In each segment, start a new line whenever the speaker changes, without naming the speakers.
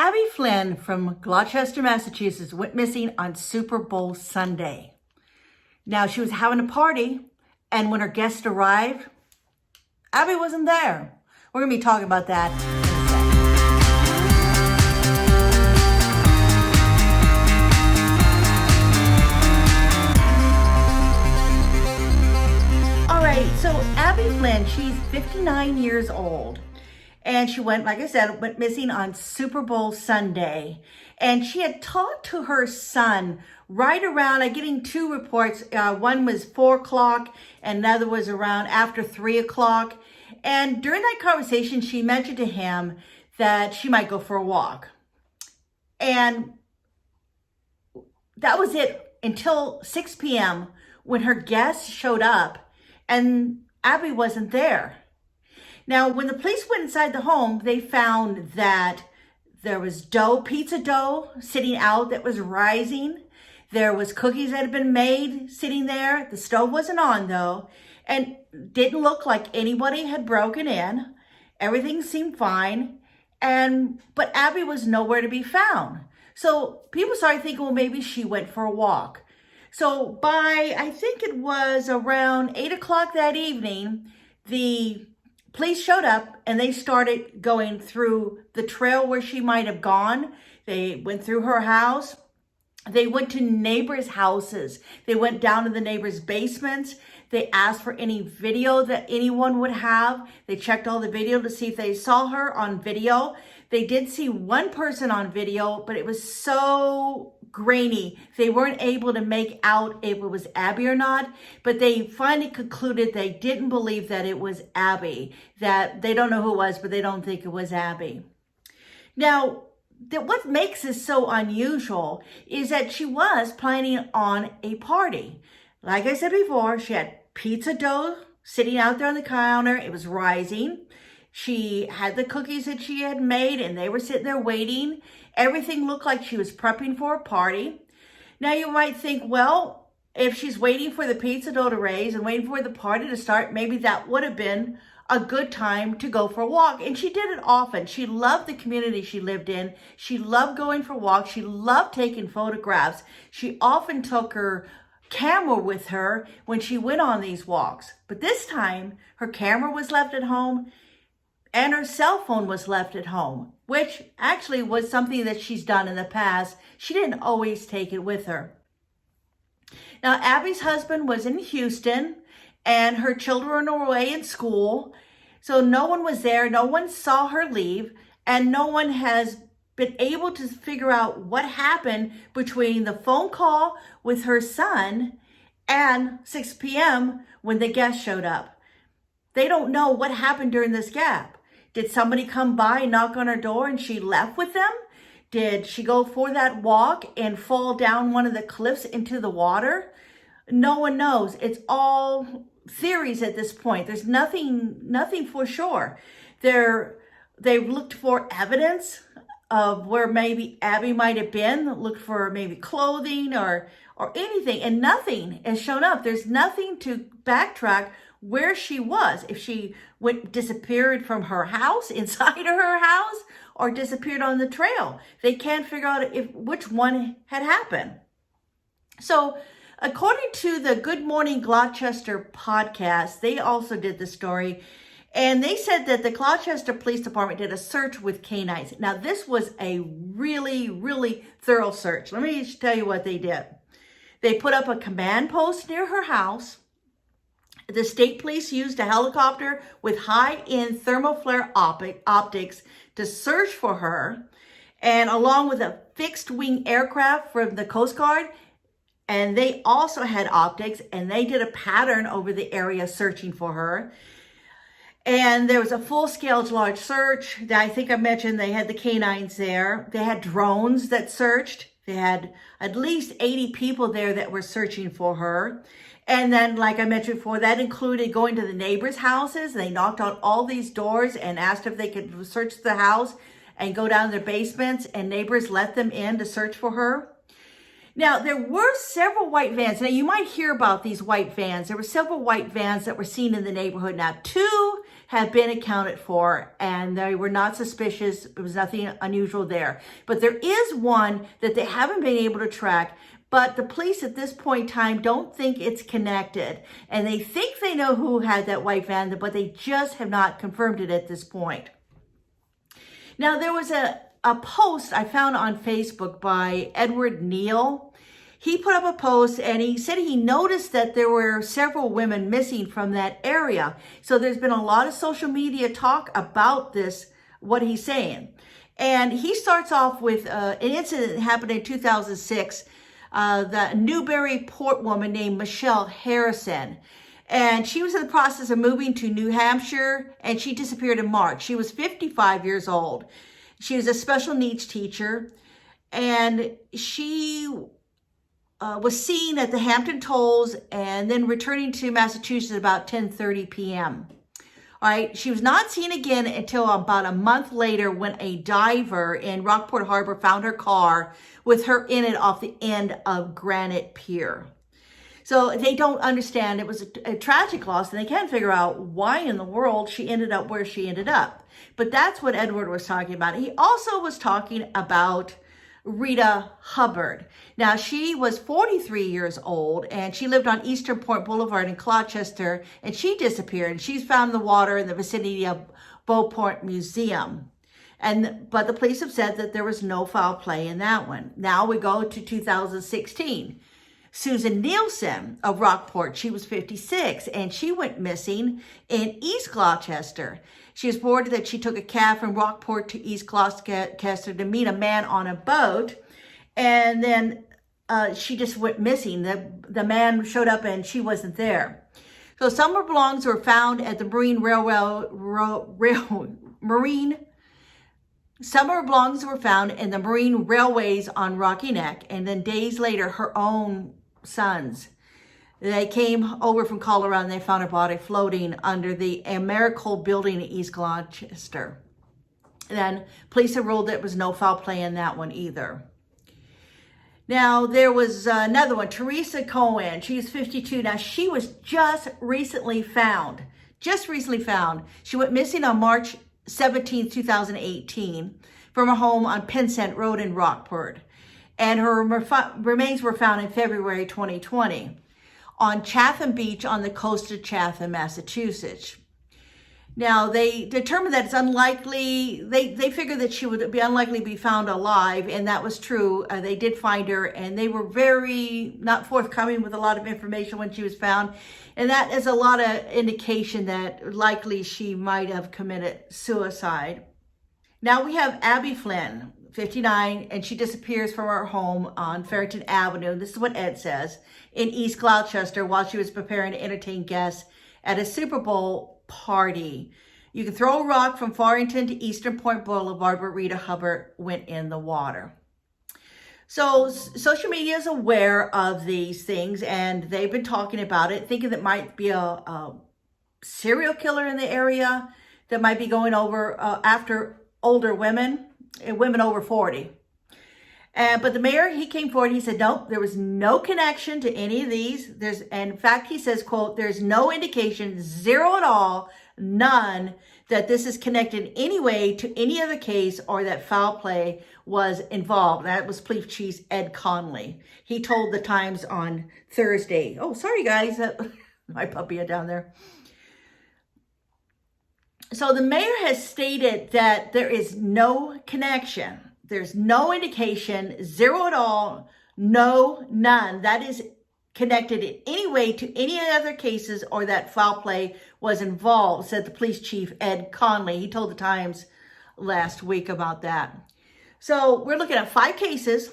Abbie Flynn from Gloucester, Massachusetts went missing on Super Bowl Sunday. Now, she was having a party, and when her guests arrived, Abbie wasn't there. We're going to be talking about that in a second. All right, so Abbie Flynn, she's 59 years old. And she went, like I said, went missing on Super Bowl Sunday. And she had talked to her son right around, I'm getting two reports. One was 4 o'clock and another was around after 3 o'clock. And during that conversation, she mentioned to him that she might go for a walk. And that was it until 6 p.m. when her guests showed up and Abbie wasn't there. Now, when the police went inside the home, they found that there was dough, pizza dough sitting out that was rising. There was cookies that had been made sitting there. The stove wasn't on though, and didn't look like anybody had broken in. Everything seemed fine, but Abbie was nowhere to be found. So people started thinking, well, maybe she went for a walk. So by, I think it was around 8 o'clock that evening, the police showed up and they started going through the trail where she might have gone. They went through her house. They went to neighbors' houses. They went down to the neighbors' basements. They asked for any video that anyone would have. They checked all the video to see if they saw her on video. They did see one person on video, but it was so grainy. They weren't able to make out if it was Abbie or not, but they finally concluded they didn't believe that it was Abbie, that they don't know who it was, but they don't think it was Abbie. Now, what makes this so unusual is that she was planning on a party. Like I said before, she had pizza dough sitting out there on the counter. It was rising. She had the cookies that she had made and they were sitting there waiting. Everything looked like she was prepping for a party. Now you might think, well, if she's waiting for the pizza dough to raise and waiting for the party to start, maybe that would have been a good time to go for a walk. And she did it often. She loved the community she lived in. She loved going for walks. She loved taking photographs. She often took her camera with her when she went on these walks. But this time, her camera was left at home and her cell phone was left at home, which actually was something that she's done in the past. She didn't always take it with her. Now, Abbie's husband was in Houston and her children were away in school. So no one was there. No one saw her leave, and no one has been able to figure out what happened between the phone call with her son and 6 p.m. when the guests showed up. They don't know what happened during this gap. Did somebody come by and knock on her door and she left with them? Did she go for that walk and fall down one of the cliffs into the water? No one knows. It's all theories at this point. There's nothing for sure. They looked for evidence of where maybe Abbie might have been, looked for maybe clothing or anything, and nothing has shown up. There's nothing to backtrack where she was, if she disappeared from her house, inside of her house, or disappeared on the trail. They can't figure out which one had happened. So according to the Good Morning Gloucester podcast, they also did the story, and they said that the Gloucester Police Department did a search with canines. Now, this was a really, really thorough search. Let me just tell you what they did. They put up a command post near her house. The state police used a helicopter with high-end thermoflare optics to search for her, and along with a fixed-wing aircraft from the Coast Guard, and they also had optics, and they did a pattern over the area searching for her. And there was a full-scale large search. I think I mentioned they had the canines there. They had drones that searched. They had at least 80 people there that were searching for her. And then, like I mentioned before, that included going to the neighbors' houses. They knocked on all these doors and asked if they could search the house and go down their basements, and neighbors let them in to search for her. Now, there were several white vans. Now, you might hear about these white vans. There were several white vans that were seen in the neighborhood. Now, 2 have been accounted for, and they were not suspicious. There was nothing unusual there. But there is one that they haven't been able to track, but the police at this point in time don't think it's connected. And they think they know who had that white van, but they just have not confirmed it at this point. Now, there was a post I found on Facebook by Edward Neal. He put up a post and he said he noticed that there were several women missing from that area. So there's been a lot of social media talk about this, what he's saying. And he starts off with an incident that happened in 2006. The Newburyport woman named Michelle Harrison. And she was in the process of moving to New Hampshire, and she disappeared in March. She was 55 years old. She was a special needs teacher, and she was seen at the Hampton Tolls and then returning to Massachusetts at about 10:30 p.m. All right, she was not seen again until about a month later when a diver in Rockport Harbor found her car with her in it off the end of Granite Pier. So they don't understand. It was a tragic loss, and they can't figure out why in the world she ended up where she ended up. But that's what Edward was talking about. He also was talking about Rita Hubbard. Now, she was 43 years old, and she lived on Eastern Point Boulevard in Gloucester, and she disappeared. And she's found in the water in the vicinity of Beauport Museum. But the police have said that there was no foul play in that one. Now we go to 2016. Susan Nielsen of Rockport, she was 56, and she went missing in East Gloucester. She was reported that she took a cab from Rockport to East Gloucester to meet a man on a boat, and then she just went missing. The man showed up and she wasn't there. So some of her belongings were found at the Some of her belongings were found in the Marine Railways on Rocky Neck, and then days later, her own sons. They came over from Colorado and they found her body floating under the AmeriCorps building in East Gloucester. Then police have ruled there was no foul play in that one either. Now, there was another one, Teresa Cohen. She's 52. Now, she was just recently found. She went missing on March 17, 2018 from her home on Pinsent Road in Rockport. And her remains were found in February 2020 on Chatham Beach on the coast of Chatham, Massachusetts. Now, they determined that it's unlikely, they figured that she would be unlikely to be found alive, and that was true. They did find her, and they were very not forthcoming with a lot of information when she was found. And that is a lot of indication that likely she might have committed suicide. Now we have Abbie Flynn, 59, and she disappears from her home on Farrington Avenue. This is what Ed says, in East Gloucester while she was preparing to entertain guests at a Super Bowl party. You can throw a rock from Farrington to Eastern Point Boulevard where Rita Hubbard went in the water. So social media is aware of these things, and they've been talking about it, thinking that might be a serial killer in the area that might be going over after older women over 40. But the mayor, he came forward, he said, nope, there was no connection to any of these. And in fact, he says, quote, there's no indication, zero at all, none, that this is connected in any way to any other case or that foul play was involved. That was Police Chief Ed Conley. He told the Times on Thursday. Oh, sorry guys, my puppy is down there. So the mayor has stated that there is no connection. There's no indication, zero at all, no, none. That is connected in any way to any other cases or that foul play was involved, said the police chief, Ed Conley. He told the Times last week about that. So we're looking at 5 cases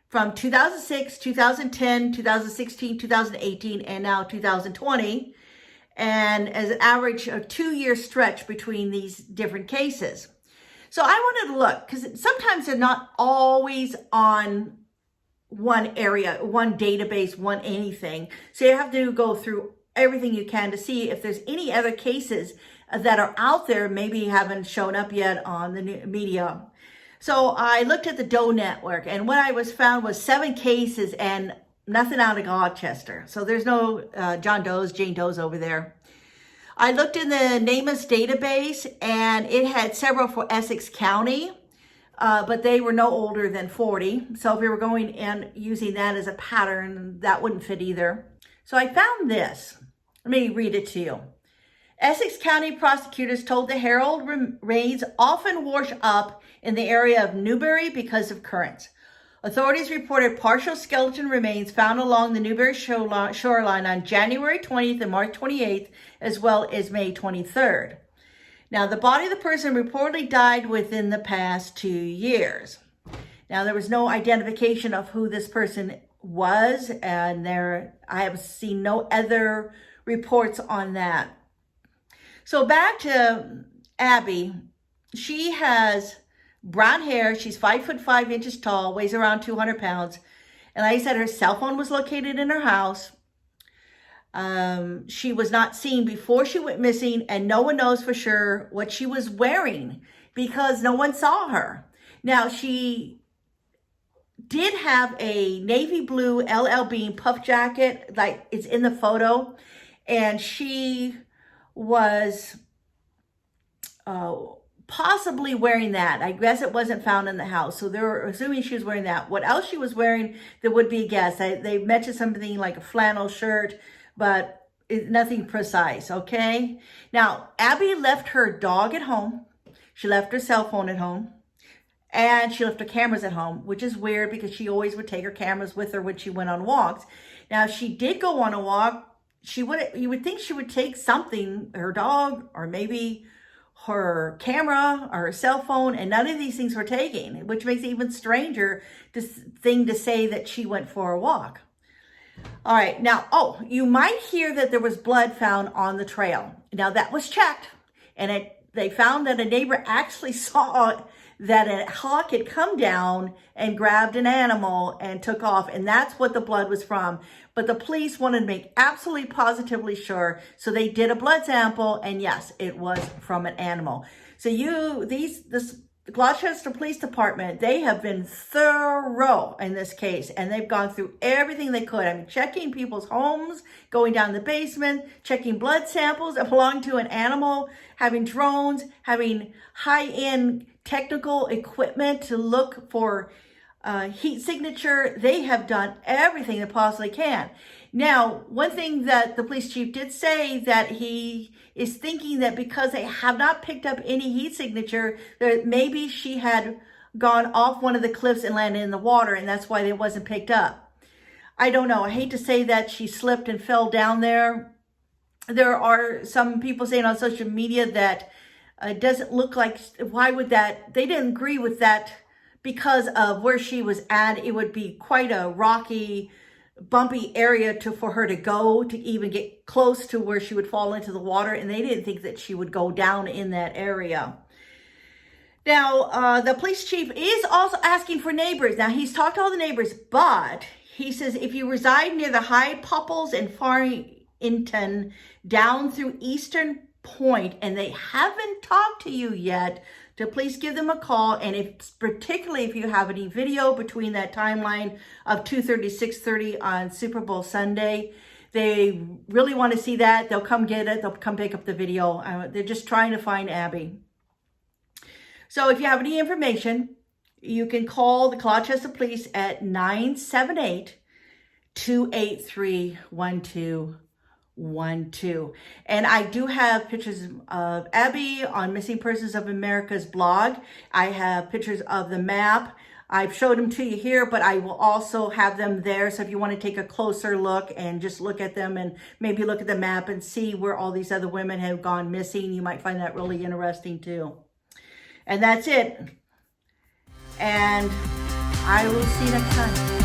from 2006, 2010, 2016, 2018, and now 2020. And as an average of 2-year stretch between these different cases. So I wanted to look, because sometimes they're not always on one area, one database, one anything. So you have to go through everything you can to see if there's any other cases that are out there, maybe haven't shown up yet on the media. So I looked at the Doe Network, and what I found was 7 cases and nothing out of Gloucester. So there's no John Doe's, Jane Doe's over there. I looked in the NamUs database, and it had several for Essex County, but they were no older than 40. So if we were going and using that as a pattern, that wouldn't fit either. So I found this. Let me read it to you. Essex County prosecutors told the Herald raids often wash up in the area of Newbury because of currents. Authorities reported partial skeleton remains found along the Newbury shoreline on January 20th and March 28th, as well as May 23rd. Now, the body of the person reportedly died within the past 2 years. Now, there was no identification of who this person was, and I have seen no other reports on that. So back to Abbie. She has brown hair. She's 5'5" tall, weighs around 200 pounds. And like I said, her cell phone was located in her house. She was not seen before she went missing, and no one knows for sure what she was wearing because no one saw her. Now, she did have a navy blue LL Bean puff jacket, like it's in the photo, and she was possibly wearing that. I guess it wasn't found in the house, so they're assuming she was wearing that. What else she was wearing, there would be a guess. They mentioned something like a flannel shirt, but nothing precise, okay? Now, Abbie left her dog at home. She left her cell phone at home. And she left her cameras at home, which is weird because she always would take her cameras with her when she went on walks. Now, if she did go on a walk, you would think she would take something, her dog, or maybe her camera or her cell phone, and none of these things were taken, which makes it even stranger thing to say that she went for a walk. All right, now, you might hear that there was blood found on the trail. Now, that was checked, and they found that a neighbor actually saw that a hawk had come down and grabbed an animal and took off, and that's what the blood was from. But the police wanted to make absolutely positively sure, so they did a blood sample, and yes, it was from an animal. So this Gloucester Police Department, they have been thorough in this case, and they've gone through everything they could. I mean, checking people's homes, going down the basement, checking blood samples that belong to an animal, having drones, having high-end technical equipment to look for heat signature. They have done everything they possibly can. Now, one thing that the police chief did say, that he is thinking that because they have not picked up any heat signature, that maybe she had gone off one of the cliffs and landed in the water, and that's why it wasn't picked up. I don't know. I hate to say that she slipped and fell down there. There are some people saying on social media that it doesn't look like, why would that, they didn't agree with that because of where she was at. It would be quite a rocky, bumpy area for her to go to even get close to where she would fall into the water, and they didn't think that she would go down in that area. Now, the police chief is also asking for neighbors. Now, he's talked to all the neighbors, but he says if you reside near the High Popples and Farrington down through Eastern Point and they haven't talked to you yet, to please give them a call. And particularly if you have any video between that timeline of 2:30, 6:30 on Super Bowl Sunday, they really want to see that. They'll come get it. They'll come pick up the video. They're just trying to find Abbie. So if you have any information, you can call the Gloucester Police at 978-283-1212. And I do have pictures of Abbie on Missing Persons of America's blog. I have pictures of the map. I've showed them to you here, but I will also have them there. So if you want to take a closer look and just look at them and maybe look at the map and see where all these other women have gone missing, you might find that really interesting too. And that's it. And I will see you next time.